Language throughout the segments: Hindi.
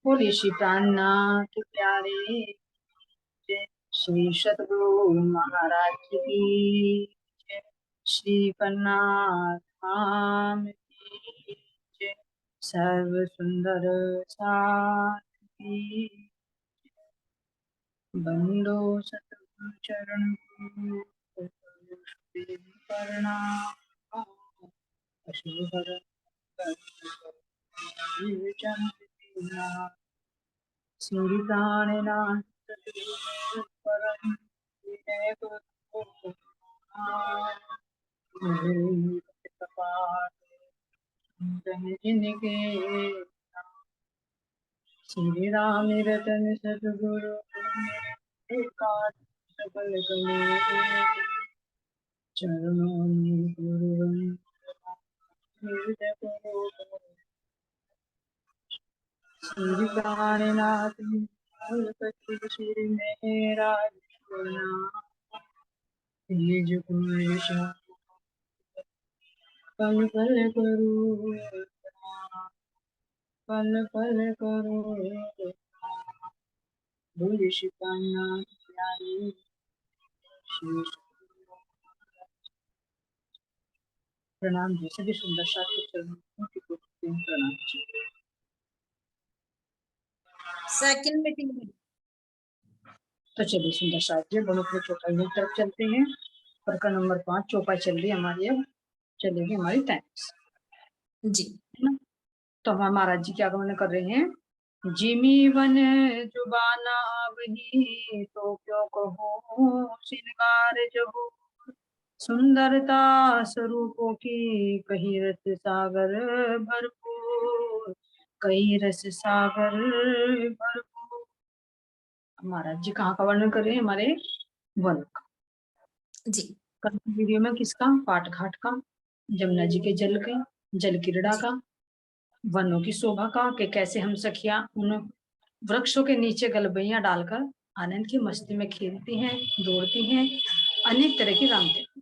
बोले श्री प्राणनाथ प्यारे, जय श्री सतगुरु महाराज की जय, श्री पन्नाथ धाम की जय, सर्व सुंदर साथ की बंदो सतगुरु चरण प्रणाम। अशुभर श्री प्राणनाथ परम विनय गुरु जिनके श्री राम रतन सतगुरु सकल गले चरणों में गुरु श्री प्राणनाथ श्री मेरा तेज पुरुष पल पल करो पल पल करो भूल शिकाना प्यारी प्रणाम जी। सभी सुंदर शास्त्र चरणों की प्रणाम जी। सेकंड मीटिंग में तो चलिए सुंदर शास्त्र बड़ों चौपाई की तरफ चलते हैं। प्रकरण नंबर 5 चौपाई चल रही है हमारी, अब चलेगी हमारी थैंक्स जी, है ना। तो हमारे महाराज जी क्या आगमन कर रहे हैं। जिमी वन जुबाना वही तो क्यों कहो श्रृंगार जहो, सुंदरता स्वरूपों की कही रस सागर भरपूर, कई रस सागर भरपूर। महाराज जी कहाँ का वर्णन कर रहे हैं, हमारे वन का जी। कल वीडियो में किसका, पाट घाट का, जमुना जी के जल के जल क्रीड़ा का, वनों की शोभा का, कि कैसे हम सखियां उन वृक्षों के नीचे गलबैया डालकर आनंद की मस्ती में खेलती हैं, दौड़ती हैं, अनेक तरह की राम देखती।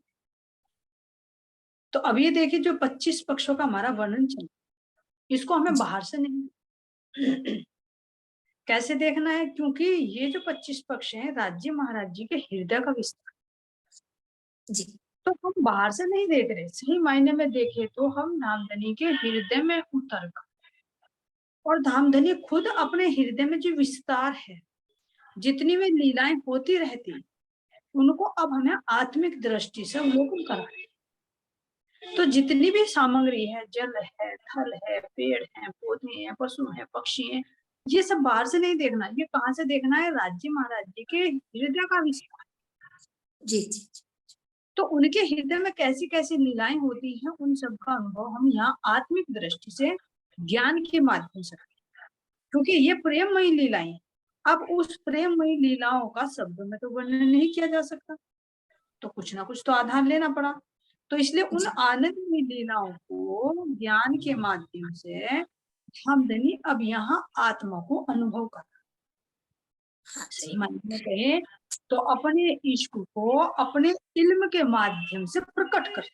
तो अब ये देखिए जो 25 पक्षों का हमारा वर्णन चल, इसको हमें बाहर से नहीं कैसे देखना है, क्योंकि ये जो 25 पक्ष हैं राज्य महाराज जी के हृदय का विस्तार जी। तो हम बाहर से नहीं देख रहे, सही मायने में देखे तो हम धामधनी के हृदय में उतर कर, और धामधनी खुद अपने हृदय में जो विस्तार है, जितनी भी लीलाएं होती रहती, उनको अब हमें आत्मिक दृष्टि से अवलोकन करा रहे। तो जितनी भी सामग्री है, जल है, थल है, पेड़ है, पौधे हैं, पशु हैं, पक्षी हैं, ये सब बाहर से नहीं देखना, ये कहाँ से देखना है, राज्य महाराज जी के हृदय का विस्तार। जी जी। तो उनके हृदय में कैसी कैसी लीलाएं होती हैं, उन सब का अनुभव हम यहाँ आत्मिक दृष्टि से ज्ञान के माध्यम से, क्योंकि ये प्रेममयी लीलाएं, अब उस प्रेममयी लीलाओं का शब्दों में तो वर्णन नहीं किया जा सकता, तो कुछ ना कुछ तो आधार लेना पड़ा। तो इसलिए उन आनंदमयी लीलाओं को ज्ञान के माध्यम से धामधनी अब यहाँ आत्मा को अनुभव कर, सही मायने में कहे तो अपने इश्क को अपने इल्म के माध्यम से प्रकट कर।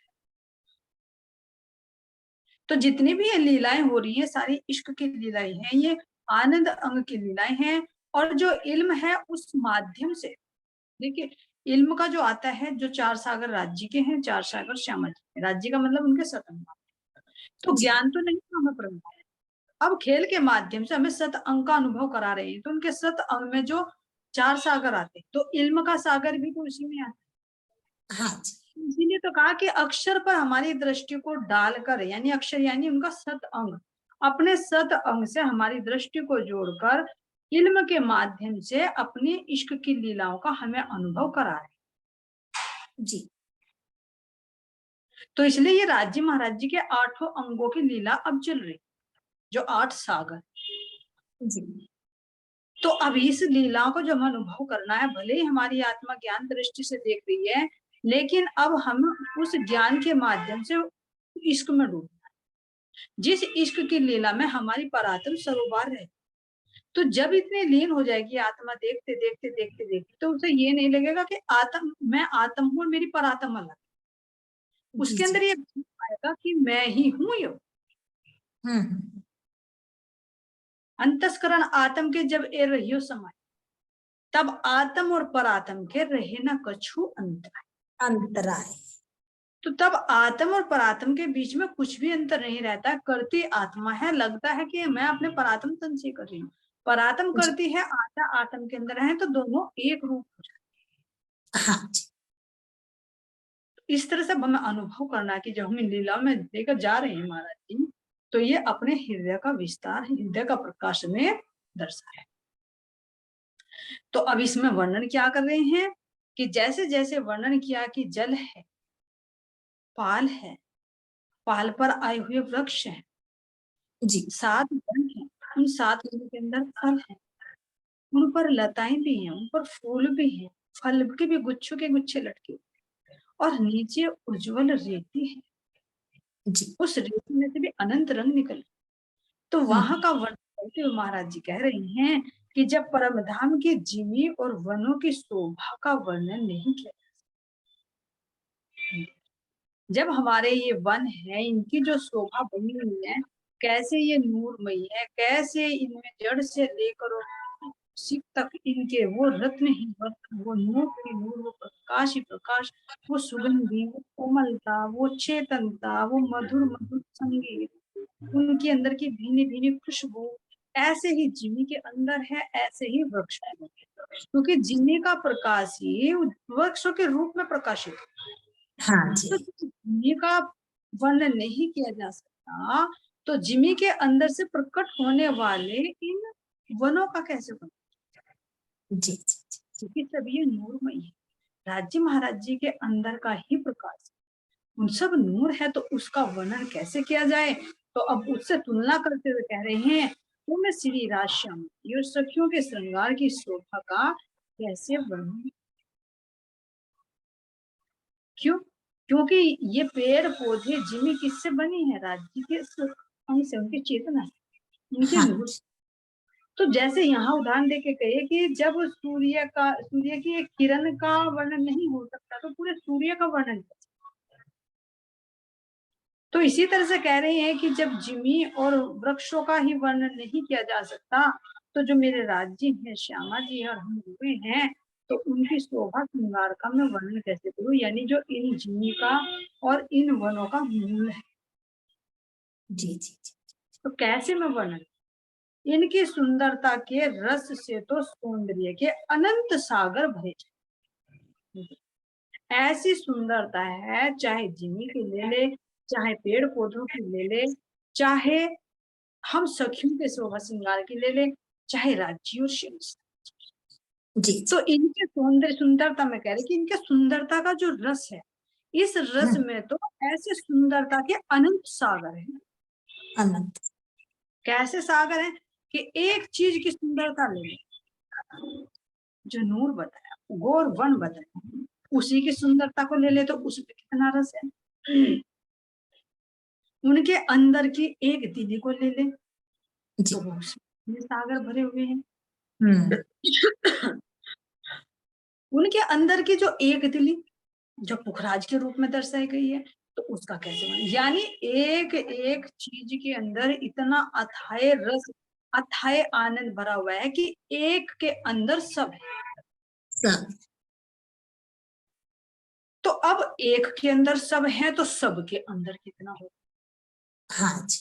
तो जितनी भी ये लीलाएं हो रही है, सारी इश्क की लीलाएं हैं, ये आनंद अंग की लीलाएं हैं, और जो इल्म है उस माध्यम से, देखिए इल्म का जो आता है, जो 4 सागर राज्य के हैं, 4 सागर श्यामा जी, राज्य का मतलब उनके सतंग, तो ज्ञान तो नहीं हमें प्रभु, अब खेल के माध्यम से हमें सत अंग का अनुभव करा रहे हैं, तो उनके सत अंग में जो 4 सागर आते, तो इल्म का सागर भी तो उसी में आता है। हाँ, इसीलिए तो कहा कि अक्षर पर हमारी दृष्टि को डालकर, यानी अक्षर यानी उनका सत अंग, अपने सत अंग से हमारी दृष्टि को जोड़कर इल्म के माध्यम से अपनी इश्क की लीलाओं का हमें अनुभव करा रहे जी। तो इसलिए ये राज्य महाराज जी के 8 अंगों की लीला अब चल रही, जो 8 सागर जी। तो अब इस लीलाओं को जब अनुभव करना है, भले ही हमारी आत्मा ज्ञान दृष्टि से देख रही है, लेकिन अब हम उस ज्ञान के माध्यम से इश्क में डूबना है, जिस इश्क की लीला में हमारी परात्म सरोबार है। तो जब इतने लीन हो जाएगी आत्मा, देखते देखते देखते देखते, तो उसे ये नहीं लगेगा कि आत्म, मैं आत्म हूँ, मेरी परात्म अलग, उसके अंदर ये आएगा कि मैं ही हूँ यो। अंतस्करण आत्म के जब ए रहियो समय, तब आत्म और परात्म के रहे न कछु अंतर। अंतराय। तो तब आत्म और परात्म के बीच में कुछ भी अंतर नहीं रहता। करती आत्मा है, लगता है कि मैं अपने परात्म तन से कर रही हूँ, परात्म जी। करती है, आत्मा आत्म के अंदर है, तो दोनों एक रूप हो जाते हाँ जी। हैं। इस तरह से हमें अनुभव करना कि जब हम लीला में लेकर जा रहे हैं महाराज जी, तो ये अपने हृदय का विस्तार, हृदय का प्रकाश में दर्शाया है। तो अब इसमें वर्णन क्या कर रहे हैं कि जैसे जैसे वर्णन किया कि जल है, पाल है, पाल पर आए हुए वृक्ष हैं, जी। 7 वन है, उन 7 वनों के अंदर फल है, उन पर लताएं भी हैं, उन पर फूल भी हैं, फल के भी गुच्छों के गुच्छे लटके हुए, और नीचे उज्जवल रेती है, जी। उस रेती में से भी अनंत रंग निकल। तो वहां का वर्णन करते हुए महाराज जी कह रहे हैं कि जब परम धाम की जिमी और वनों की शोभा का वर्णन नहीं किया, जब हमारे ये वन है, इनकी जो शोभा बनी हुई है, कैसे ये नूरमयी है, कैसे इनमें जड़ से लेकर और शिव तक इनके वो रत्न ही रत्न, वो नूर ही नूर, वो प्रकाश ही प्रकाश, वो सुगंधी, वो कोमलता, वो चेतनता, वो मधुर मधुर संगीत, उनके अंदर की भीनी भीनी खुशबू, ऐसे ही जिमी के अंदर है, ऐसे ही वृक्ष में, क्योंकि जिमी का प्रकाश ही वृक्षों के रूप में प्रकाशित। हाँ तो जी। जिमी का वर्णन नहीं किया जा सकता, तो जिमी के अंदर से प्रकट होने वाले इन वनों का कैसे वर्णन? जी। क्योंकि सब ये नूरमयी है, राज्य महाराज जी के अंदर का ही प्रकाश, उन सब नूर है, तो उसका वर्णन कैसे किया जाए? तो अब उससे तुलना करते हुए कह रहे हैं, तो मैं श्री राजश्याम और सखियों के श्रृंगार की शोभा का कैसे वर्णन? क्यों? क्योंकि ये पेड़ पौधे जिमी किससे बनी है? राज्य के अंग से, उनकी चेतना से, उनके हाँ नूर। जी। तो जैसे यहाँ उदाहरण देके कहे कि जब सूर्य की एक किरण का वर्णन नहीं हो सकता, तो पूरे सूर्य का वर्णन। तो इसी तरह से कह रहे हैं कि जब जिमी और वृक्षों का ही वर्णन नहीं किया जा सकता, तो जो मेरे राज्य हैं, श्यामा जी और हम हुए हैं, तो उनकी शोभा श्रृंगार का मैं वर्णन कैसे करूं? यानी जो इन जिमी का और इन वनों का मूल है, जी। जी। तो कैसे मैं वर्णन? इनकी सुंदरता के रस से तो सौंदर्य के अनंत सागर भरे। ऐसी सुंदरता है, चाहे जिमी की ले ले, चाहे पेड़ पौधों की ले ले, चाहे हम सखियों के शोभा श्रृंगार की ले ले, चाहे राज्यों से। जी। तो इनके सौंदर्य सुंदरता में कह रहे कि इनके सुंदरता का जो रस है, इस रस में तो ऐसे सुंदरता के अनंत सागर है। अनंत। कैसे सागर है कि एक चीज की सुंदरता ले ले, जो नूर बताया, गौर वन बताया, उसी की सुंदरता को ले ले तो उसमें कितना रस है। उनके अंदर की एक दिली को ले ले, जी। तो वो उसमें सागर भरे हुए हैं। उनके अंदर की जो एक दिली, जो पुखराज के रूप में दर्शाई गई है, तो उसका कैसे वर्णन? यानी एक एक चीज के अंदर इतना अथाय रस, अथाय आनंद भरा हुआ है कि एक के अंदर सब है। सब। तो अब एक के अंदर सब है, तो सब के अंदर कितना हो? हाँ जी।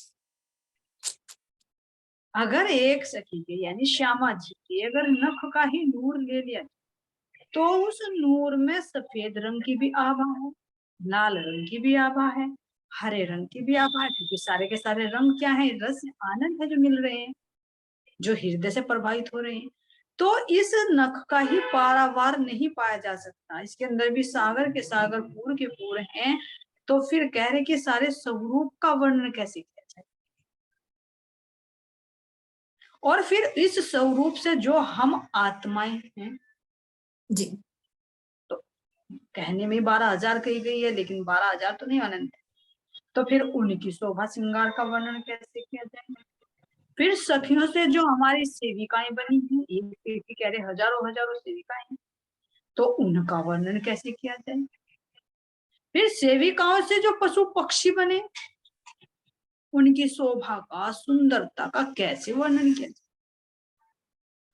अगर एक सखी के यानी श्यामा जी के अगर नख का ही नूर ले लिया, तो उस नूर में सफेद रंग की भी आभा है, लाल रंग की भी आभा है, हरे रंग की भी आभा है, क्योंकि सारे के सारे रंग क्या है? रस आनंद है जो मिल रहे हैं, जो हृदय से प्रभावित हो रहे हैं। तो इस नख का ही पारावार नहीं पाया जा सकता, इसके अंदर भी सागर के सागर पूर के पूर हैं। तो फिर कह रहे कि सारे स्वरूप का वर्णन कैसे किया जाए? और फिर इस स्वरूप से जो हम आत्माएं हैं, जी। तो कहने में 12,000 कही गई है, लेकिन 12,000 तो नहीं अनंत है। तो फिर उनकी शोभा श्रृंगार का वर्णन कैसे किया जाए? फिर सखियों से जो हमारी सेविकाएं बनी हैं, एक कह रहे हजारों हजारों सेविकाएं हैं, तो उनका वर्णन कैसे किया जाए? फिर सेविकाओं से जो पशु पक्षी बने, उनकी शोभा का, सुंदरता का कैसे वर्णन किया जाए?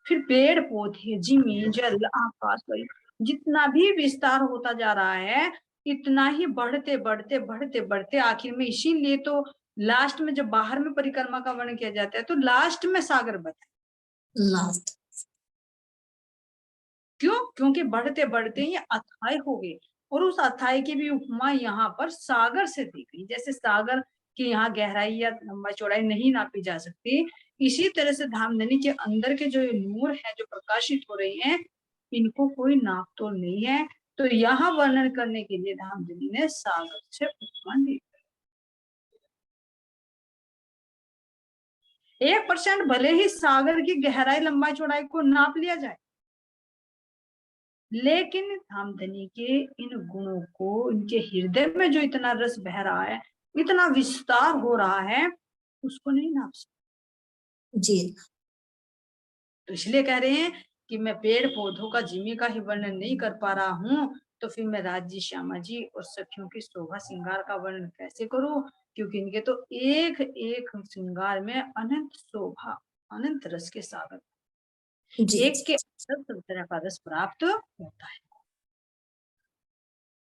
फिर पेड़ पौधे, जमीन, जल, आकाश, वायु, जितना भी विस्तार होता जा रहा है, इतना ही बढ़ते बढ़ते बढ़ते बढ़ते आखिर में, इसीलिए तो लास्ट में जब बाहर में परिक्रमा का वर्णन किया जाता है तो लास्ट में सागर बताए। लास्ट। क्यों? क्योंकि बढ़ते बढ़ते ही अथाय हो गए, और उस अथाय की भी उपमा यहाँ पर सागर से दी गई। जैसे सागर की यहाँ गहराई या लंबाई चौड़ाई नहीं नापी जा सकती, इसी तरह से धामधनी के अंदर के जो नूर है, जो प्रकाशित हो रहे हैं, इनको कोई नाप तोल नहीं है। तो यहाँ वर्णन करने के लिए धामधनी ने सागर से उपमा दी। 1% भले ही सागर की गहराई लंबाई चौड़ाई को नाप लिया जाए, लेकिन धामधनी के इन गुणों को, इनके हृदय में जो इतना रस बह रहा है, इतना विस्तार हो रहा है, उसको नहीं नाप सकते। जी। तो इसलिए कह रहे हैं कि मैं पेड़ पौधों का, जीविका ही वर्णन नहीं कर पा रहा हूँ, तो फिर मैं राज्य, श्यामा जी और सखियों की शोभा श्रृंगार का वर्णन कैसे करूं? क्योंकि इनके तो एक एक श्रृंगार में अनंत शोभा, अनंत रस के सागर, जी। एक के अंदर सब तरह का रस प्राप्त होता है।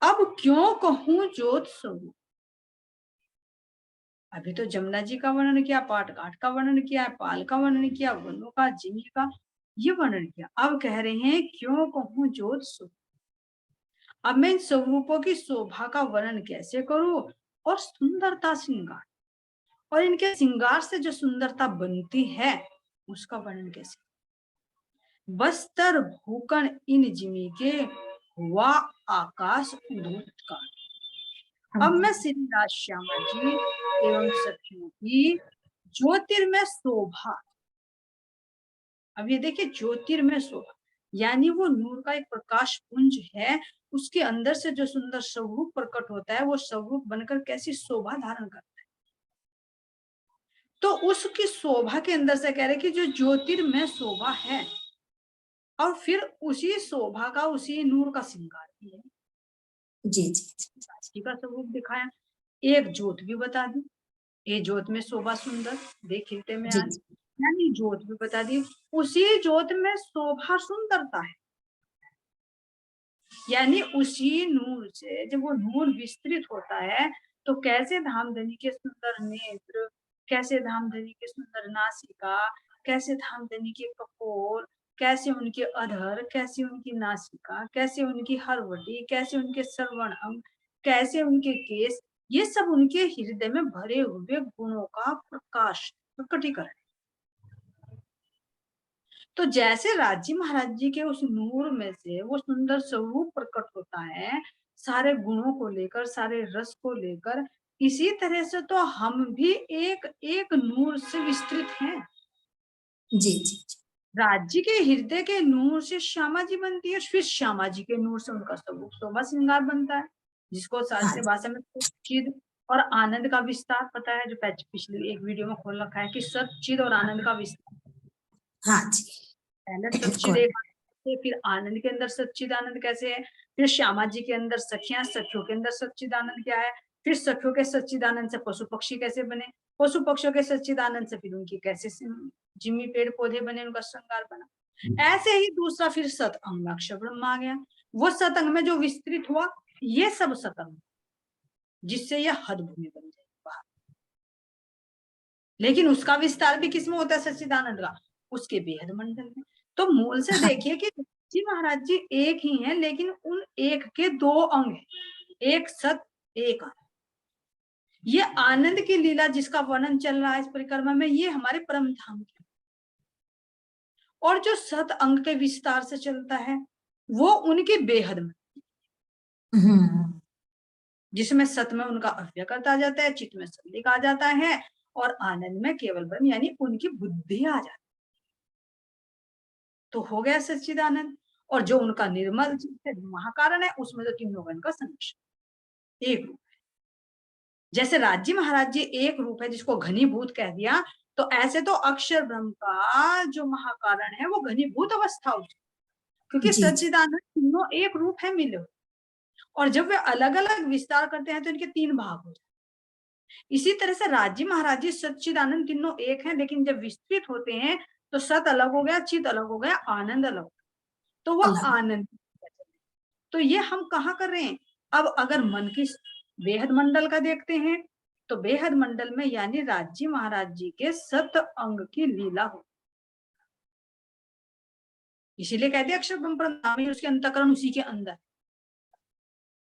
अब क्यों कहूं ज्योत स्वरूप? अभी तो जमुना जी का वर्णन किया, पाट घाट का वर्णन किया, पाल का वर्णन किया, वनों का, जिमी का, ये वर्णन किया। अब कह रहे हैं क्यों कहूं ज्योत स्वरूप। अब मैं इन स्वरूपों की शोभा का वर्णन कैसे करूं, और सुंदरता श्रृंगार, और इनके श्रृंगार से जो सुंदरता बनती है, उसका वर्णन कैसे? बस्तर भूकण इन जिमी के, हुआ आकाश उधोत का। अब मैं श्री राज श्यामा जी एवं सखियों की ज्योतिर्मय शोभा, अब ये देखिए ज्योतिर्मय शोभा, यानी वो नूर का एक प्रकाश पुंज है, उसके अंदर से जो सुंदर स्वरूप प्रकट होता है, वो स्वरूप बनकर कैसी शोभा धारण करता है। तो उसकी शोभा के अंदर से कह रहे कि जो ज्योतिर्मय शोभा है, और फिर उसी शोभा का, उसी नूर का श्रृंगार भी है। जी जी का स्वरूप दिखाया, एक ज्योत भी बता दी, ये ज्योत में शोभा सुंदर, देख खिलते में जी आज, यानी ज्योत भी बता दी, उसी ज्योत में शोभा सुंदरता है। यानी उसी नूर से जब वो नूर विस्तृत होता है, तो कैसे धामधनी के सुंदर नेत्र, कैसे धामधनी के सुंदर नासिका, कैसे धामधनी के कपोल, कैसे उनके अधर, कैसे उनकी नासिका, कैसे उनकी हरवटी, कैसे उनके श्रवण अंग, कैसे उनके केस, ये सब उनके हृदय में भरे हुए गुणों का प्रकाश, प्रकटीकरण। तो जैसे राजी महाराज जी के उस नूर में से वो सुंदर स्वरूप प्रकट होता है, सारे गुणों को लेकर, सारे रस को लेकर, इसी तरह से तो हम भी एक एक नूर से विस्तृत हैं। जी जी राज्य के हृदय के नूर से श्यामा जी बनती है, फिर श्यामा जी के नूर से उनका स्वरूप शोभा श्रृंगार बनता है, जिसको हाँ शास्त्रीय भाषा में चिद और आनंद का विस्तार पता है, जो पिछली एक वीडियो में खोल रखा है कि सचिद और आनंद का विस्तार। हाँ जी। पहले सच्चिद एक, फिर आनंद के अंदर सच्चिदानंद कैसे है, फिर श्यामा जी के अंदर सखियां, सखियों के अंदर सच्चिदानंद क्या है, फिर सखियों के सच्चिदानंद से पशु पक्षी कैसे बने, पशु पक्षियों के सच्चिदानंद से फिर उनकी कैसे जिम्मी पेड़ पौधे बने, उनका श्रृंगार बना। ऐसे ही दूसरा फिर सतअंग में अक्षर ब्रह्म आ गया, वो सतअंग में जो विस्तृत हुआ, ये सब सतअंग, जिससे यह हद भूमि बन जाए। लेकिन उसका विस्तार भी किसमें होता है? सच्चिदानंद का, उसके बेहद मंडल में। तो मूल से देखिए कि जी महाराज जी एक ही हैं, लेकिन उन एक के दो अंग हैं, एक सत, एक आनंद। ये आनंद की लीला जिसका वर्णन चल रहा है इस परिक्रमा में, ये हमारे परम धाम की, और जो सत अंग के विस्तार से चलता है, वो उनके बेहद में, जिसमें सत में उनका अव्यक्त आ जाता है, चित्त में संदिग्ध आ जाता है, और आनंद में केवल ब्रह्म, यानी उनकी बुद्धि आ जाती है। तो हो गया सच्चिदानंद। और जो उनका निर्मल महाकारण है, उसमें तो तीनों गण का संरक्षण एक रूप है। जैसे राज्य महाराज जी एक रूप है, जिसको घनीभूत कह दिया, तो ऐसे तो अक्षर ब्रह्म का जो महाकारण है, वो घनीभूत अवस्था होती, क्योंकि सच्चिदानंद तीनों एक रूप है मिले। और जब वे अलग अलग विस्तार करते हैं, तो इनके तीन भाग हो जाते। इसी तरह से राज्य महाराज जी सच्चिदानंद तीनों एक हैं, लेकिन जब विस्तृत होते हैं, तो सत अलग हो गया, चित अलग हो गया, आनंद अलग हो गया, तो वो अलग। आनंद। तो ये हम कहाँ कर रहे हैं? अब अगर मन की बेहद मंडल का देखते हैं तो बेहद मंडल में यानी राज्य महाराज जी के सत अंग की लीला हो, इसीलिए कहते हैं अक्षर ब्रह्म परम, उसके अंतःकरण उसी के अंदर।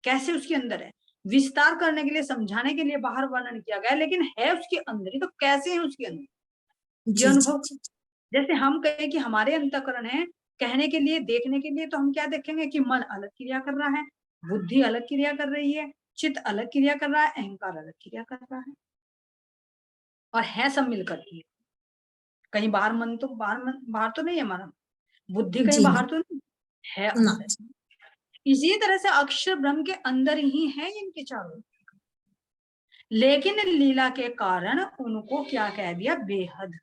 कैसे उसके अंदर है? विस्तार करने के लिए, समझाने के लिए बाहर वर्णन किया गया, लेकिन है उसके अंदर ही। तो कैसे है उसके अंदर ये जी जी अनुभव? जी जैसे हम कहें कि हमारे अंतःकरण है, कहने के लिए, देखने के लिए, तो हम क्या देखेंगे कि मन अलग क्रिया कर रहा है, बुद्धि अलग क्रिया कर रही है, चित्त अलग क्रिया कर रहा है, अहंकार अलग क्रिया कर रहा है, और है सब मिलकर के। कहीं बाहर मन तो बाहर तो नहीं है हमारा, बुद्धि कहीं जी बाहर ना तो नहीं है, ना अंदर। जी। इसी तरह से अक्षर ब्रह्म के अंदर ही है इनके चारों, लेकिन लीला के कारण उनको क्या कह दिया? बेहद।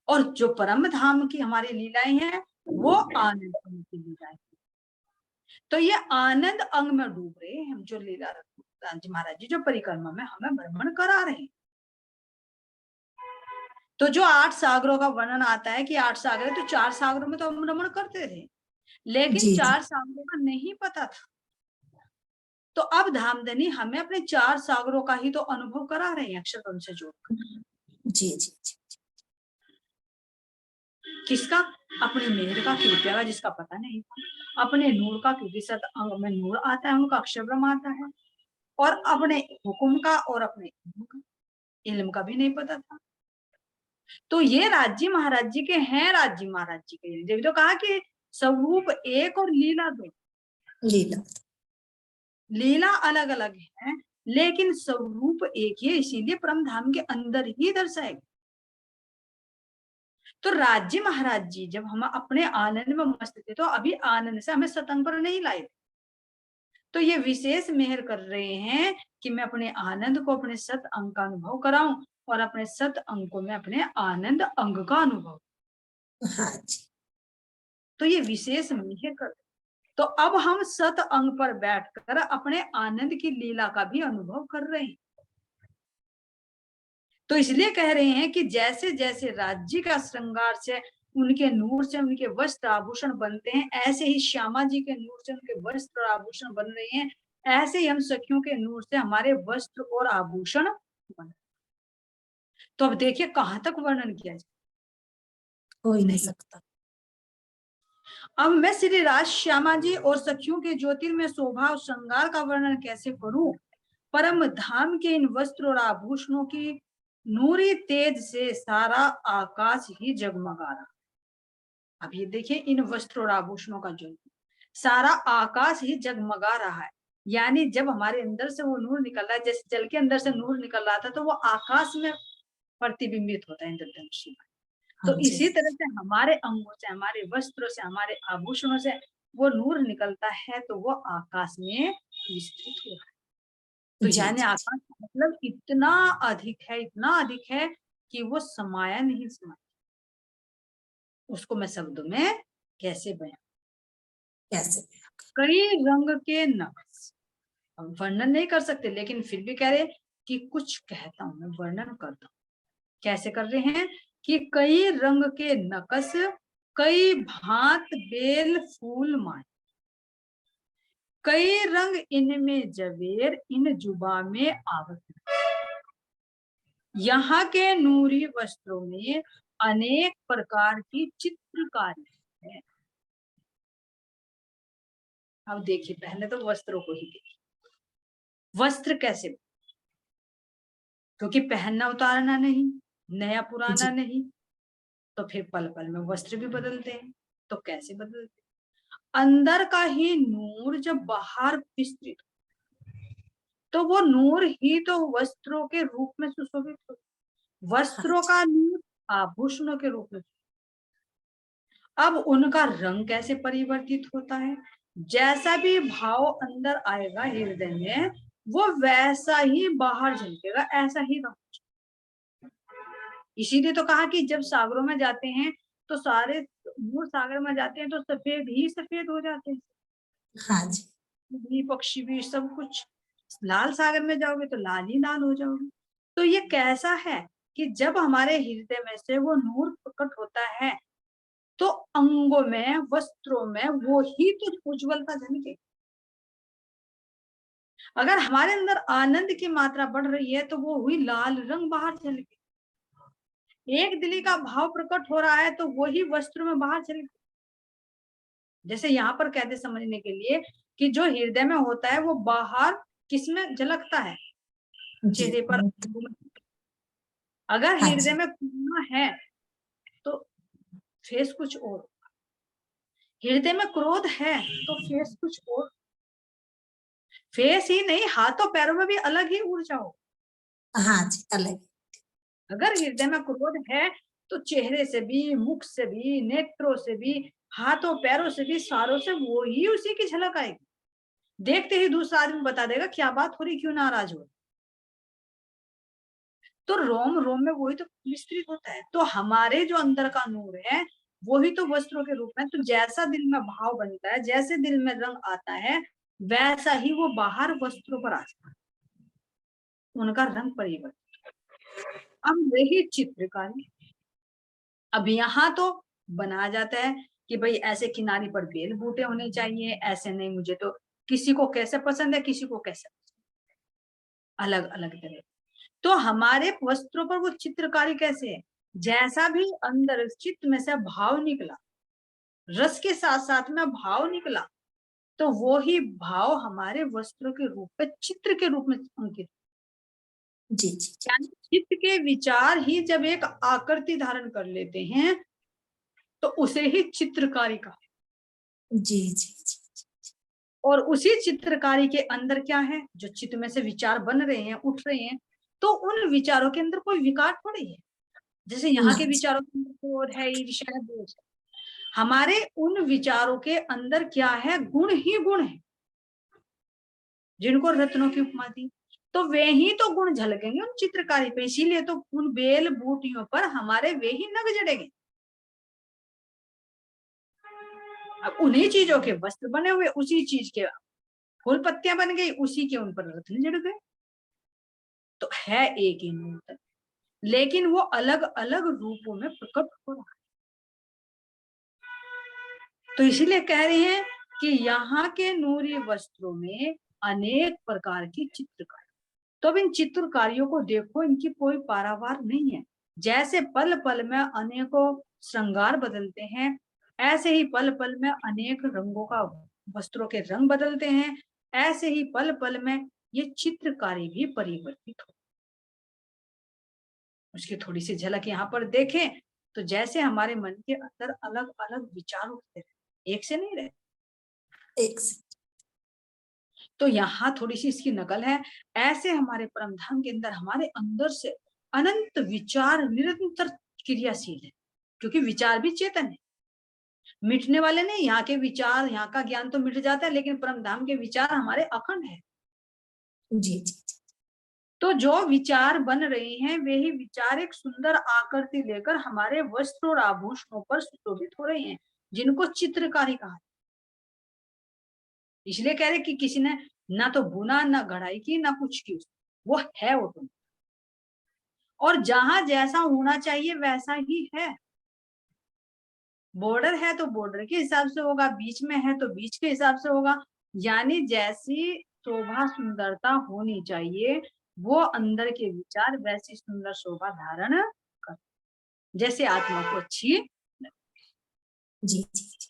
और जो परम धाम की हमारी लीलाएं हैं वो आनंद अंग की लीलाएं। तो ये आनंद अंग में डूब रहे हैं हम, जो लीला जी महाराज जी जो परिक्रमा में हमें भ्रमण करा रहे हैं। तो जो 8 सागरों का वर्णन आता है कि 8 सागर है, तो 4 सागरों में तो हम भ्रमण करते थे, लेकिन जी जी 4 सागरों का नहीं पता था। तो अब धामधनी हमें अपने 4 सागरों का ही तो अनुभव करा रहे हैं अक्षर से जोड़कर। जी जी जी किसका? अपनी मेहर का, कृपया का, जिसका पता नहीं था, अपने नूर का, क्योंकि सत अंग में नूर आता है, उनका अक्षर ब्रह्म आता है, और अपने हुक्म का और अपने इल्म का भी नहीं पता था। तो ये राज्य महाराज जी के हैं, राज्य महाराज जी के, जब तो कहा कि स्वरूप एक और लीला दो। लीला। लीला अलग अलग है लेकिन स्वरूप एक ही है, इसीलिए परम धाम के अंदर ही दर्शाएगा। तो राज्य महाराज जी जब हम अपने आनंद में मस्त थे, तो अभी आनंद से हमें सतंग पर नहीं लाए थे, तो ये विशेष मेहर कर रहे हैं कि मैं अपने आनंद को अपने सत अंग का अनुभव कराऊं, और अपने सत अंग को मैं अपने आनंद अंग का अनुभव। हाँ जी। तो ये विशेष मेहर कर, तो अब हम सत अंग पर बैठकर अपने आनंद की लीला का भी अनुभव कर रहे हैं। तो इसलिए कह रहे हैं कि जैसे जैसे राज्य का श्रृंगार से, उनके नूर से उनके वस्त्र आभूषण बनते हैं, ऐसे ही श्यामा जी के नूर से उनके वस्त्र और आभूषण बन रहे हैं, ऐसे ही हम सखियों के नूर से हमारे वस्त्र और आभूषण बन। तो अब देखिए कहां तक वर्णन किया जाए, हो ही नहीं नहीं। सकता। अब मैं श्री राज श्यामा जी और सखियों के ज्योतिर्मय शोभा और श्रृंगार का वर्णन कैसे करूं? परम धाम के इन वस्त्र और आभूषणों की नूरी तेज से सारा आकाश ही जगमगा रहा। अब ये देखिए इन वस्त्र और आभूषणों का जो सारा आकाश ही जगमगा रहा है, यानी जब हमारे अंदर से वो नूर निकल रहा है, जैसे जल के अंदर से नूर निकल रहा था, तो वो आकाश में प्रतिबिंबित होता है इंद्रधनुष में। हाँ तो जी। इसी तरह से हमारे अंगों से, हमारे वस्त्रों से, हमारे आभूषणों से वो नूर निकलता है, तो वो आकाश में विस्तृत हो रहा है। तो जी यानी जी आकाश मतलब इतना अधिक है, इतना अधिक है कि वो समाया नहीं समाया। उसको मैं शब्दों में कैसे बयां? कैसे? कई रंग के नक्श, हम वर्णन नहीं कर सकते, लेकिन फिर भी कह रहे कि कुछ कहता हूं, मैं वर्णन करता हूं। कैसे कर रहे हैं कि कई रंग के नकश, कई भांत बेल फूल माए, कई रंग इनमें जवेर, इन जुबा में आवत। यहाँ के नूरी वस्त्रों में अनेक प्रकार की चित्रकारी है। अब देखिए पहले तो वस्त्रों को ही देखिए, वस्त्र कैसे, क्योंकि पहनना उतारना नहीं, नया पुराना जी। नहीं, तो फिर पल पल में वस्त्र भी बदलते हैं। तो कैसे बदलते हैं? अंदर का ही नूर जब बाहर विस्तृत, तो वो नूर ही तो वस्त्रों के रूप में सुशोभित हो, हाँ वस्त्रों जी। का नूर आभूषणों के रूप में। अब उनका रंग कैसे परिवर्तित होता है? जैसा भी भाव अंदर आएगा हृदय में, वो वैसा ही बाहर झलकेगा, ऐसा ही रंग। इसीलिए तो कहा कि जब सागरों में जाते हैं तो सारे मूल सागर में जाते हैं तो सफेद ही सफेद हो जाते हैं, हाँ जी। भी पक्षी भी सब कुछ। लाल सागर में जाओगे तो लाल ही लाल हो जाओगे। तो ये कैसा है कि जब हमारे हृदय में से वो नूर प्रकट होता है तो अंगों में, वस्त्रों में वो ही तो उज्ज्वलता झलके। अगर हमारे अंदर आनंद की मात्रा बढ़ रही है तो वो हुई लाल रंग बाहर झलके। एक दिली का भाव प्रकट हो रहा है तो वही वस्त्र में बाहर झलके। जैसे यहाँ पर कहते समझने के लिए कि जो हृदय में होता है वो बाहर किसमें झलकता है? जी, चेहरे पर। अगर हाँ हृदय जी, में करुणा है तो फेस कुछ और, हृदय में क्रोध है तो फेस कुछ और। फेस ही नहीं, हाथों पैरों में भी अलग ही ऊर्जा हो। हाँ जी, अलग। अगर हृदय में क्रोध है तो चेहरे से भी, मुख से भी, नेत्रों से भी, हाथों पैरों से भी, सारों से वो ही उसी की झलक आएगी। देखते ही दूसरा आदमी बता देगा क्या बात हो रही, क्यों नाराज हो। तो रोम रोम में वही तो विस्तृत होता है। तो हमारे जो अंदर का नूर है वही तो वस्त्रों के रूप में, तो जैसा दिल में भाव बनता है, जैसे दिल में रंग आता है, वैसा ही वो बाहर वस्त्रों पर आ जाता है, उनका रंग परिवर्तन। अब वही चित्रकारी, अब यहाँ तो बनाया जाता है कि भाई ऐसे किनारी पर बेल बूटे होने चाहिए, ऐसे नहीं, मुझे तो किसी को कैसे पसंद है, किसी को कैसे पसंद है, अलग अलग तरह। तो हमारे वस्त्रों पर वो चित्रकारी कैसे है? जैसा भी अंदर चित्त में से भाव निकला, रस के साथ साथ में भाव निकला, तो वो ही भाव हमारे वस्त्रों के रूप में, चित्र के रूप में अंकित। जी, जी, यानी चित्त के विचार ही जब एक आकृति धारण कर लेते हैं तो उसे ही चित्रकारी कहा। जी, जी, जी, और उसी चित्रकारी के अंदर क्या है, जो चित्त में से विचार बन रहे हैं, उठ रहे हैं, तो उन विचारों के अंदर कोई विकार थोड़ी है। जैसे यहाँ ना के जी, विचारों के अंदर क्रोध है, ईर्ष्या है, द्वेष है, हमारे उन विचारों के अंदर क्या है, गुण ही गुण है, जिनको रत्नों की उपमा दी। तो वे ही तो गुण झलकेंगे उन चित्रकारी पे, इसीलिए तो उन बेल बूटियों पर हमारे वे ही नग जड़ेंगे। अब उन्हीं चीजों के वस्त्र बने हुए, उसी चीज के फूल पत्तियां बन गई, उसी के उन पर रत्न जड़ गए। तो है एक ही नूतन, लेकिन वो अलग अलग रूपों में प्रकट हो रहा है। तो इसीलिए कह रहे हैं कि यहाँ के नूरी वस्त्रों में अनेक प्रकार की चित्रकारी। तो अब इन चित्रकारियों को देखो, इनकी कोई पारावार नहीं है। जैसे पल पल में अनेकों श्रृंगार बदलते हैं, ऐसे ही पल पल में अनेक रंगों का, वस्त्रों के रंग बदलते हैं, ऐसे ही पल पल में ये चित्रकारी भी परिवर्तित हो। उसकी थोड़ी सी झलक यहाँ पर देखें तो जैसे हमारे मन के अंदर अलग अलग विचार उठते रहे, एक से नहीं रहे। एक से तो यहाँ थोड़ी सी इसकी नकल है। ऐसे हमारे परम धाम के अंदर, हमारे अंदर से अनंत विचार निरंतर क्रियाशील है, क्योंकि विचार भी चेतन है, मिटने वाले नहीं। यहाँ के विचार, यहाँ का ज्ञान तो मिट जाता है, लेकिन परम धाम के विचार हमारे अखंड है। जी, जी, जी, तो जो विचार बन रहे हैं वे ही विचार एक सुंदर आकृति लेकर हमारे वस्त्र और आभूषणों पर सुशोभित हो रहे हैं, जिनको चित्रकारी कहा। इसलिए कह रहे कि किसी ने ना तो बुना, ना गढ़ाई की, ना कुछ की, वो है वो तुम। और जहां जैसा होना चाहिए वैसा ही है। बॉर्डर है तो बॉर्डर के हिसाब से होगा, बीच में है तो बीच के हिसाब से होगा। यानी जैसी शोभा सुंदरता होनी चाहिए, वो अंदर के विचार वैसी सुंदर शोभा धारण कर, जैसे आत्मा को अच्छी। जी, जी, जी,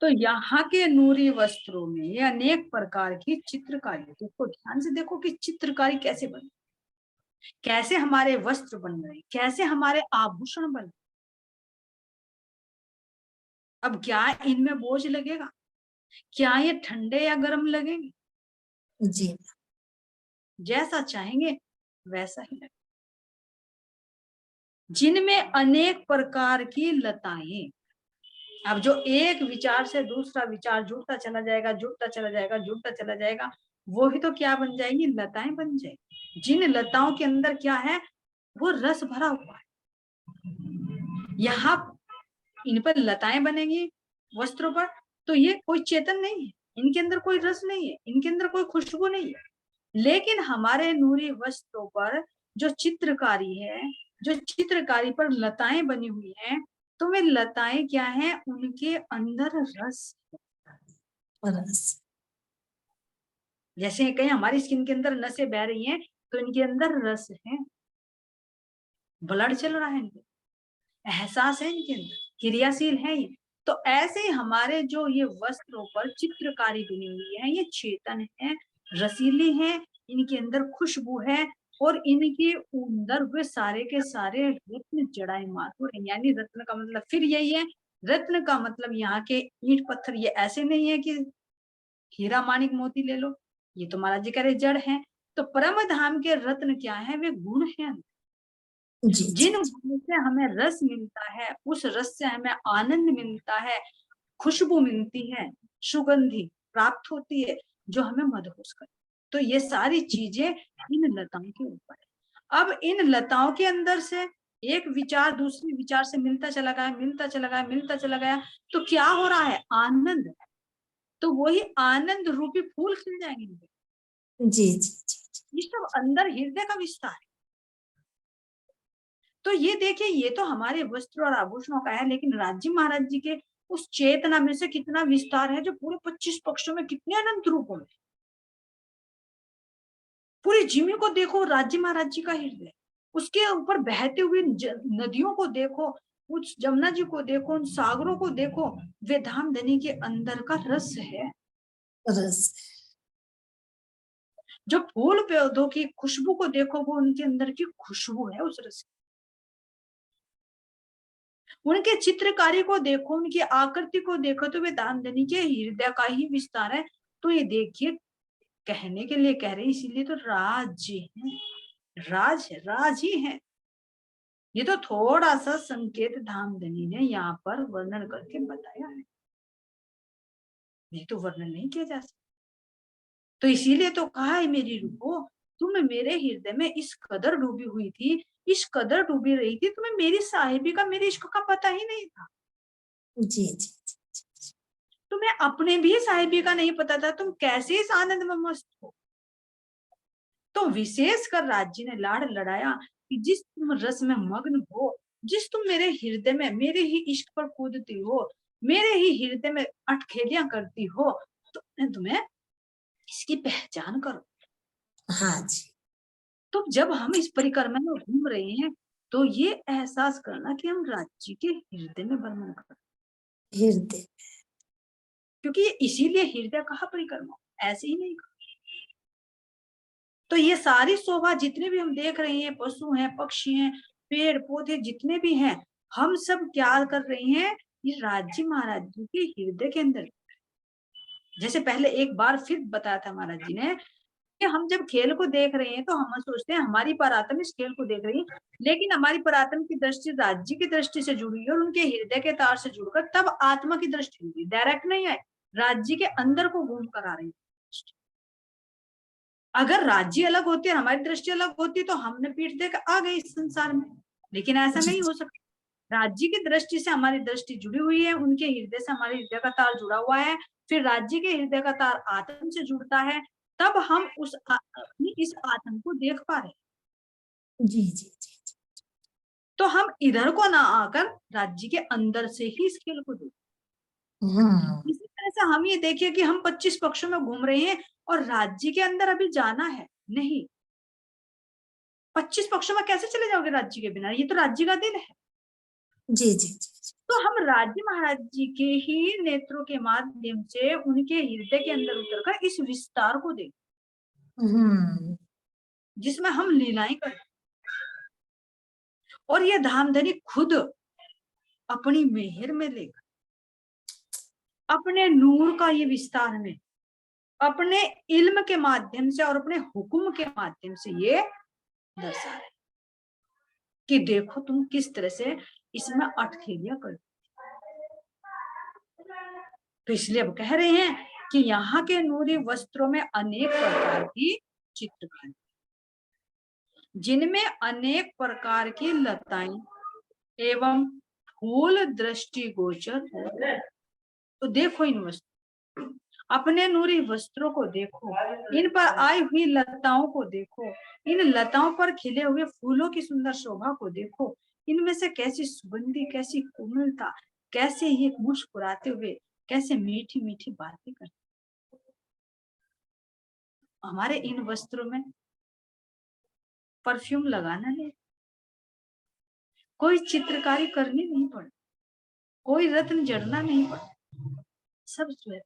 तो यहाँ के नूरी वस्त्रों में अनेक प्रकार की चित्रकारी, देखो ध्यान से देखो कि चित्रकारी कैसे बन, कैसे हमारे वस्त्र बन रहे, कैसे हमारे आभूषण बन। अब क्या इनमें बोझ लगेगा? क्या ये ठंडे या गर्म लगेंगे? जी, जैसा चाहेंगे वैसा ही लगे। जिनमें अनेक प्रकार की लताएं, अब जो एक विचार से दूसरा विचार जुड़ता चला जाएगा, जुड़ता चला जाएगा, जुड़ता चला जाएगा, वो ही तो क्या बन जाएंगी, लताएं बन जाएगी। जिन लताओं के अंदर क्या है, वो रस भरा हुआ है। यहाँ इन पर लताएं बनेंगी वस्त्रों पर, तो ये कोई चेतन नहीं है, इनके अंदर कोई रस नहीं है, इनके अंदर कोई खुशबू नहीं है। लेकिन हमारे नूरी वस्त्रों पर जो चित्रकारी है जो चित्रकारी पर लताएं बनी हुई हैं, तो वे लताएं क्या हैं? उनके अंदर रस। रस। जैसे कहीं हमारी स्किन के अंदर नसें बह रही हैं, तो इनके अंदर रस है, ब्लड चल रहा है, इनके एहसास है, इनके अंदर क्रियाशील है ये। तो ऐसे ही हमारे जो ये वस्त्रों पर चित्रकारी बनी हुई है, ये चेतन है, रसीली है, इनके अंदर खुशबू है, और इनके अंदर वे सारे के सारे रत्न जड़ाए माधुर है। यानी रत्न का मतलब फिर यही है, रत्न का मतलब यहाँ के ईंट पत्थर ये ऐसे नहीं है कि हीरा माणिक मोती ले लो, ये तो महाराज जी कह रहे जड़ है। तो परम धाम के रत्न क्या है? वे गुण है। जी जी जिन गुणों से हमें रस मिलता है, उस रस से हमें आनंद मिलता है, खुशबू मिलती है, सुगंधि प्राप्त होती है, जो हमें मदहोश करे। तो ये सारी चीजें इन लताओं के ऊपर है। अब इन लताओं के अंदर से एक विचार दूसरे विचार से मिलता चला गया, मिलता चला गया, मिलता चला गया, तो क्या हो रहा है? आनंद। तो वही आनंद रूपी फूल खिल जाएंगे इनके। जी जी जी। ये सब अंदर हृदय का विस्तार है। तो ये देखिए, ये तो हमारे वस्त्र और आभूषणों का है, लेकिन राज्य महाराज जी के उस चेतना में से कितना विस्तार है, जो पूरे 25 पक्षों में कितने अनंत रूपों में। पूरी जिमी को देखो, राज्य महाराज जी का हृदय, उसके ऊपर बहते हुए नदियों को देखो, उस जमुना जी को देखो, उन सागरों को देखो, वे धामधनी के अंदर का रस है। रस। जो फूल पौधों की खुशबू को देखो, वो उनके अंदर की खुशबू है उस रस। उनके चित्रकारी को देखो, उनकी आकृति को देखो, तो वे दामदनी के हृदय का ही विस्तार है। तो ये देखिए, कहने के लिए कह रहे, इसीलिए तो राज है, राज है, राज ही है। ये तो थोड़ा सा संकेत धामधनी ने यहाँ पर वर्णन करके बताया है, नहीं तो वर्णन नहीं किया जा सकता। तो इसीलिए तो कहा है, मेरी रूहो तुम मेरे हृदय में इस कदर डूबी हुई थी, इस कदर डूबी रही थी, तुम्हें मेरी साहिबी का, मेरे इश्क का पता ही नहीं था। जी जी। तुम्हें अपने भी साहिबी का नहीं पता था, तुम कैसे इस आनंद में मस्त हो। तो विशेष कर राज्य ने लाड़ लड़ाया कि जिस तुम रस में मग्न हो, जिस तुम मेरे हृदय में मेरे ही इश्क पर कूदती हो, मेरे ही हृदय में अटखेलियां करती हो, तो मैं तुम्हें इसकी पहचान करो। हाँ जी। तो जब हम इस परिक्रमा में घूम रहे हैं, तो ये एहसास करना कि हम राज्य के हृदय में भ्रमण कर रहे हैं, हृदय। क्योंकि ये इसीलिए हृदय कहा परिक्रमा, ऐसे ही नहीं कहा। तो ये सारी शोभा जितने भी हम देख रहे हैं, पशु हैं, पक्षी हैं, पेड़ पौधे जितने भी हैं, हम सब क्या कर रहे हैं? ये राज्य महाराज जी के हृदय के अंदर। जैसे पहले एक बार फिर बताया था महाराज जी ने कि हम जब खेल को देख रहे हैं, तो हम सोचते हैं हमारी परात्म इस खेल को देख रही है, लेकिन हमारी परात्म की दृष्टि राज्य की दृष्टि से जुड़ी है, और उनके हृदय के तार से जुड़कर तब आत्मा की दृष्टि हुई, डायरेक्ट नहीं है, राज्य के अंदर को घूम कर आ रही है। अगर राज्य अलग होती है, हमारी दृष्टि अलग होती, तो हमने पीठ देकर आ गए इस संसार में, लेकिन ऐसा जी नहीं हो सकता। राज्य की दृष्टि से हमारी दृष्टि जुड़ी हुई है, उनके हृदय से हमारे हृदय का तार जुड़ा हुआ है, फिर राज्य के हृदय का तार आत्म से जुड़ता है, तब हम अपनी इस आत्म को देख पा रहे। जी जी जी। तो हम इधर को ना आकर राज्य के अंदर से ही इस खेल को देखें। इसी तरह से हम ये देखिए कि हम 25 पक्षों में घूम रहे हैं, और राज्य के अंदर अभी जाना है नहीं। 25 पक्षों में कैसे चले जाओगे राज्य के बिना? ये तो राज्य का दिल है। जी जी जी। तो हम राज्य महाराज जी के ही नेत्रों के माध्यम से उनके हृदय के अंदर उतरकर इस विस्तार को देखें, जिसमें हम लीलाएं करें। और ये धामधनी खुद अपनी मेहर में लेकर, अपने नूर का ये विस्तार में, अपने इल्म के माध्यम से और अपने हुक्म के माध्यम से ये दर्शा रहे कि देखो तुम किस तरह से इसमें अटखेलियां कर। तो इसलिए अब कह रहे हैं कि यहाँ के नूरी वस्त्रों में अनेक प्रकार की चित्रकारी, जिनमें अनेक प्रकार की लताएं एवं फूल दृष्टि गोचर हो। तो देखो इन वस्त्रों, अपने नूरी वस्त्रों को देखो, इन पर आई हुई लताओं को देखो, इन लताओं पर खिले हुए फूलों की सुंदर शोभा को देखो, इनमें से कैसी सुगंधी, कैसी कोमलता, कैसे ये मुस्कुराते हुए, कैसे मीठी मीठी बातें करते। हमारे इन वस्त्रों में परफ्यूम लगाना नहीं, कोई चित्रकारी करनी नहीं पड़ी, कोई रत्न जड़ना नहीं पड़ा, सब स्वयं।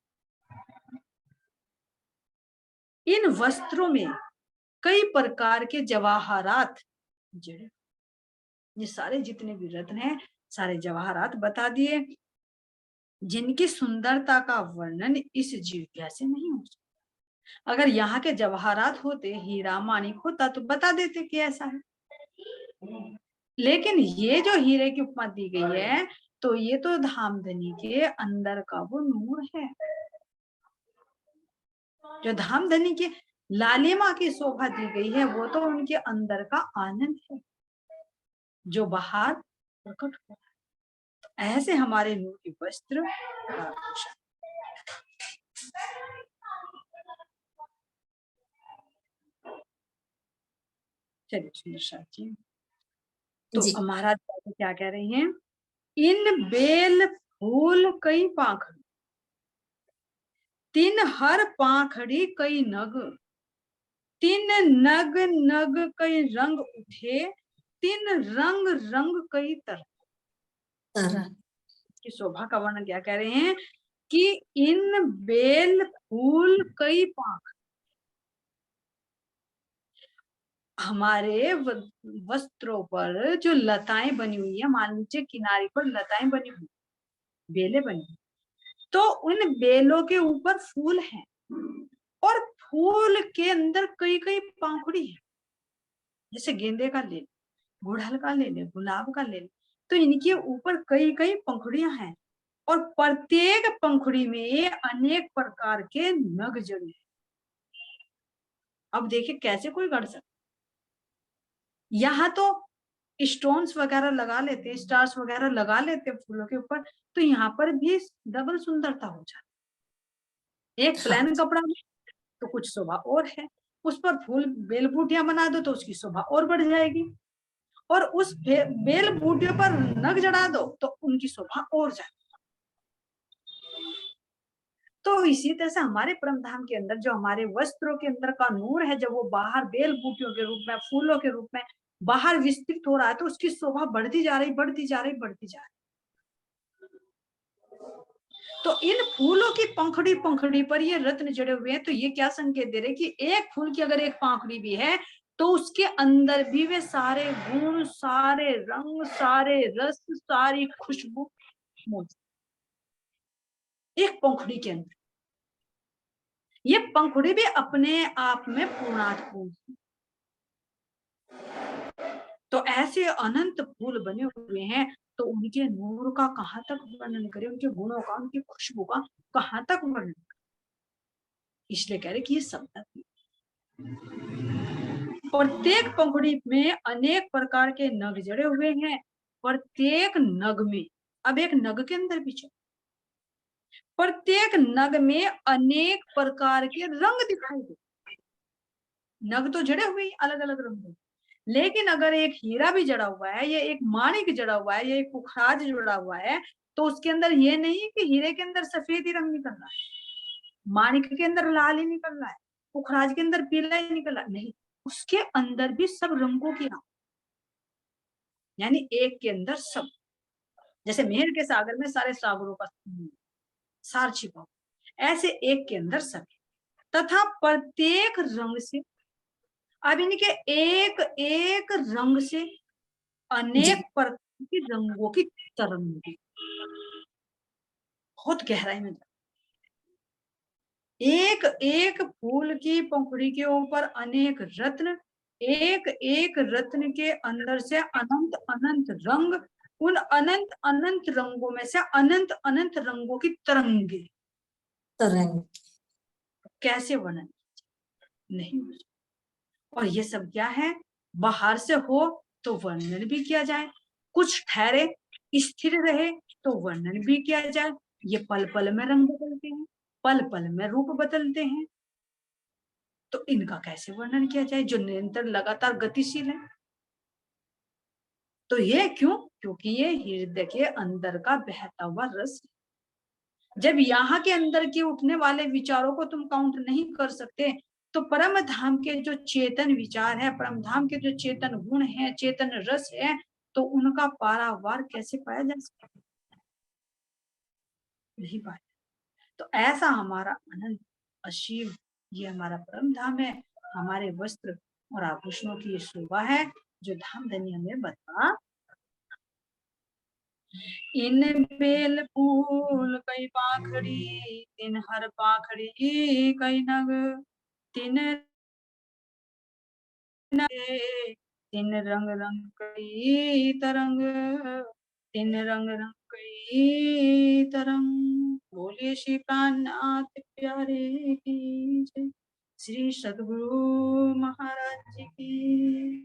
इन वस्त्रों में कई प्रकार के जवाहरात जड़े, ये सारे जितने भी रत्न हैं सारे जवाहरात बता दिए, जिनकी सुंदरता का वर्णन इस जीविका से नहीं हो सकता। अगर यहाँ के जवाहरात होते, हीरा माणिक होता तो बता देते कि ऐसा है, लेकिन ये जो हीरे की उपमा दी गई है तो ये तो धामधनी के अंदर का वो नूर है, जो धामधनी के लालिमा की शोभा दी गई है वो तो उनके अंदर का आनंद है जो बाहर प्रकट हो रहा है। ऐसे हमारे नूर की वस्त्र चलिए सुंदर जी, तो महाराज क्या कह रही हैं, इन बेल फूल कई पाखड़ी, तीन हर पाखड़ी कई नग, तीन नग नग कई रंग उठे, तीन रंग रंग कई तरह की शोभा का वर्णन क्या कह रहे हैं कि इन बेल फूल कई पाख, हमारे वस्त्रों पर जो लताएं बनी हुई है, मान लीजिए किनारे पर लताएं बनी हुई, बेलें बनी हुई, तो उन बेलों के ऊपर फूल हैं और फूल के अंदर कई कई पाखुड़ी है, जैसे गेंदे का ले, गुड़हल का ले ले, गुलाब का ले ले, तो इनके ऊपर कई कई पंखुड़ियां हैं और प्रत्येक पंखुड़ी में अनेक प्रकार के नग जड़े हैं। अब देखिए कैसे कोई गढ़ सकता, यहाँ तो स्टोन्स वगैरह लगा लेते, स्टार्स वगैरह लगा लेते फूलों के ऊपर, तो यहाँ पर भी डबल सुंदरता हो जाती। एक प्लेन कपड़ा में तो कुछ शोभा और है, उस पर फूल बेल बूटियां बना दो तो उसकी शोभा और बढ़ जाएगी, और उस बेल बूटियों पर नग जड़ा दो तो उनकी शोभा और जाएगी। तो इसी तरह से हमारे परम धाम के अंदर जो हमारे वस्त्रों के अंदर का नूर है, जब वो बाहर बेल बूटियों के रूप में, फूलों के रूप में बाहर विस्तृत हो रहा है तो उसकी शोभा बढ़ती जा रही, बढ़ती जा रही, बढ़ती जा रही। तो इन फूलों की पंखड़ी पंखड़ी पर ये रत्न जड़े हुए हैं, तो ये क्या संकेत दे रहे कि एक फूल की अगर एक पंखड़ी भी है तो उसके अंदर भी वे सारे गुण, सारे रंग, सारे रस, सारी खुशबू मौजूद एक पंखुड़ी के अंदर। ये पंखुड़ी भी अपने आप में पूर्णार्थपूर्ण है। तो ऐसे अनंत फूल बने हुए हैं, तो उनके नूर का कहां तक वर्णन करें, उनके गुणों का, उनकी खुशबू का कहां तक वर्णन करें। इसलिए कह रहे कि ये सब प्रत्येक पंखुड़ी में अनेक प्रकार के नग जड़े हुए हैं, प्रत्येक नग में, अब एक नग के अंदर भी चलो, प्रत्येक नग में अनेक प्रकार के रंग दिखाई दे। नग तो जड़े हुए अलग अलग रंगों, लेकिन अगर एक हीरा भी जड़ा हुआ है या एक माणिक जड़ा हुआ है या एक पुखराज जुड़ा हुआ है, तो उसके अंदर ये नहीं कि हीरे के अंदर सफेद ही रंग निकल रहा है, माणिक के अंदर लाल ही निकल रहा है, पुखराज के अंदर पीला ही निकल रहा है, नहीं, उसके अंदर भी सब रंगों की रंग, यानी एक के अंदर सब, जैसे मेहर के सागर में सारे सागरों का सार छिपा, ऐसे एक के अंदर सब, तथा प्रत्येक रंग से, अब इनके एक एक रंग से अनेक प्रकार के रंगों की तरंग, बहुत गहराई में, एक एक फूल की पंखुड़ी के ऊपर अनेक रत्न, एक एक रत्न के अंदर से अनंत अनंत रंग, उन अनंत अनंत रंगों में से अनंत अनंत रंगों की तरंगे, तरंग कैसे वर्णन नहीं। और ये सब क्या है, बाहर से हो तो वर्णन भी किया जाए, कुछ ठहरे स्थिर रहे तो वर्णन भी किया जाए, ये पल पल में रंग बदलते हैं, पल पल में रूप बदलते हैं, तो इनका कैसे वर्णन किया जाए जो निरंतर लगातार गतिशील है। तो ये क्यों? क्योंकि ये हृदय के अंदर का बहता हुआ रस है। जब यहाँ के अंदर के उठने वाले विचारों को तुम काउंट नहीं कर सकते, तो परम धाम के जो चेतन विचार है, परम धाम के जो चेतन गुण है, चेतन रस है, तो उनका पारावार कैसे पाया जा सकता है? नहीं पाया। तो ऐसा हमारा अनंत असीम, ये हमारा परम धाम है। हमारे वस्त्र और आभूषणों की ये शोभा है जो धाम धनी हमें बता। इन बेल फूल कई पाखड़ी, तिन हर पाखड़ी कई नग, तिन तिन रंग रंग कई तरंग, तिन रंग रंग कई तरंग। बोलिए श्री प्राणनाथ प्यारे की जय। श्री सद्गुरु महाराज